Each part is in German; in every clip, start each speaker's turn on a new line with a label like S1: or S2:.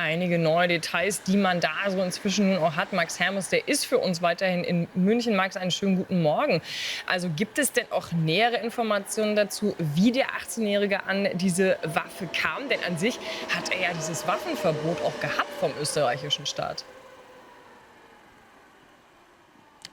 S1: einige neue Details, die man da so inzwischen hat. Max Hermes, der ist für uns weiterhin in München. Max, einen schönen guten Morgen. Also gibt es denn auch nähere Informationen dazu, wie der 18-Jährige an diese Waffe kam? Denn an sich hat er ja dieses Waffenverbot auch gehabt vom österreichischen Staat.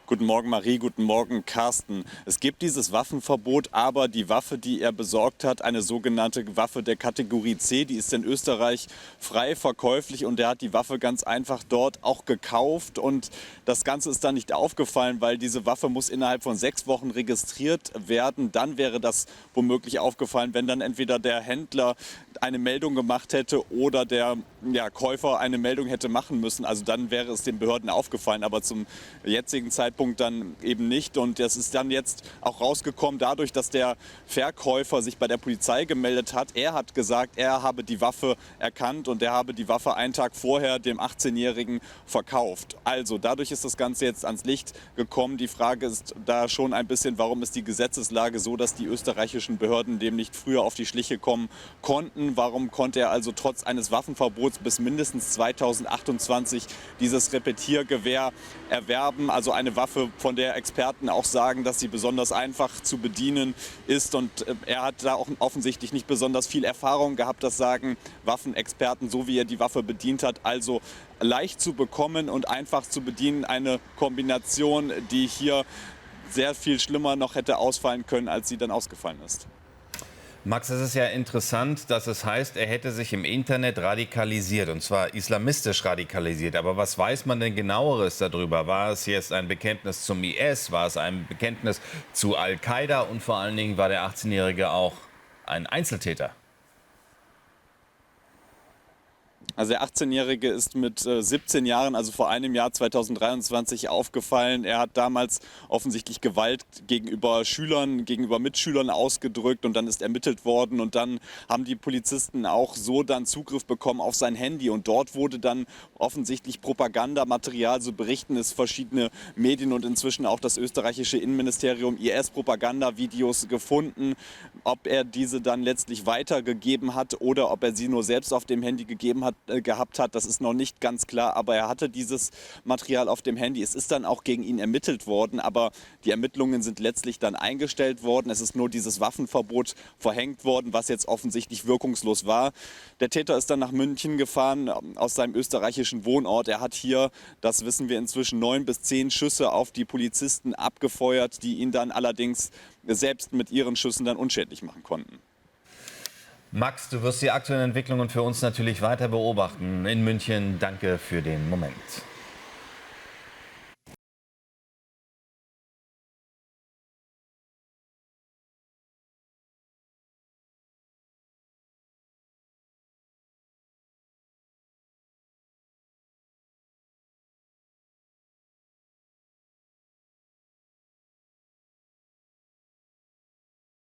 S2: Guten Morgen Marie, guten Morgen Carsten. Es gibt dieses Waffenverbot, aber die Waffe, die er besorgt hat, eine sogenannte Waffe der Kategorie C, die ist in Österreich frei verkäuflich und er hat die Waffe ganz einfach dort auch gekauft und das Ganze ist dann nicht aufgefallen, weil diese Waffe muss innerhalb von 6 Wochen registriert werden. Dann wäre das womöglich aufgefallen, wenn dann entweder der Händler eine Meldung gemacht hätte oder der Käufer eine Meldung hätte machen müssen. Also dann wäre es den Behörden aufgefallen, aber zum jetzigen Zeitpunkt dann eben nicht. Und das ist dann jetzt auch rausgekommen dadurch, dass der Verkäufer sich bei der Polizei gemeldet hat. Er hat gesagt, er habe die Waffe erkannt und er habe die Waffe einen Tag vorher dem 18-Jährigen verkauft. Also dadurch ist das Ganze jetzt ans Licht gekommen. Die Frage ist da schon ein bisschen, warum ist die Gesetzeslage so, dass die österreichischen Behörden dem nicht früher auf die Schliche kommen konnten? Warum konnte er also trotz eines Waffenverbots bis mindestens 2028 dieses Repetiergewehr erwerben? Also eine Waffe, von der Experten auch sagen, dass sie besonders einfach zu bedienen ist. Und er hat da auch offensichtlich nicht besonders viel Erfahrung gehabt. Das sagen Waffenexperten, so wie er die Waffe bedient hat. Also leicht zu bekommen und einfach zu bedienen. Eine Kombination, die hier sehr viel schlimmer noch hätte ausfallen können, als sie dann ausgefallen ist.
S3: Max, es ist ja interessant, dass es heißt, er hätte sich im Internet radikalisiert, und zwar islamistisch radikalisiert. Aber was weiß man denn genaueres darüber? War es jetzt ein Bekenntnis zum IS? War es ein Bekenntnis zu Al-Qaida? Und vor allen Dingen war der 18-Jährige auch ein Einzeltäter?
S2: Also der 18-Jährige ist mit 17 Jahren, also vor einem Jahr 2023, aufgefallen. Er hat damals offensichtlich Gewalt gegenüber Schülern, gegenüber Mitschülern ausgedrückt und dann ist ermittelt worden und dann haben die Polizisten auch so dann Zugriff bekommen auf sein Handy und dort wurde dann offensichtlich Propagandamaterial, so berichten es verschiedene Medien und inzwischen auch das österreichische Innenministerium, IS-Propagandavideos gefunden. Ob er diese dann letztlich weitergegeben hat oder ob er sie nur selbst auf dem Handy gehabt hat, das ist noch nicht ganz klar, aber er hatte dieses Material auf dem Handy. Es ist dann auch gegen ihn ermittelt worden, aber die Ermittlungen sind letztlich dann eingestellt worden. Es ist nur dieses Waffenverbot verhängt worden, was jetzt offensichtlich wirkungslos war. Der Täter ist dann nach München gefahren, aus seinem österreichischen Wohnort. Er hat hier, das wissen wir inzwischen, 9 bis 10 Schüsse auf die Polizisten abgefeuert, die ihn dann allerdings selbst mit ihren Schüssen dann unschädlich machen konnten.
S3: Max, du wirst die aktuellen Entwicklungen für uns natürlich weiter beobachten in München. Danke für den Moment.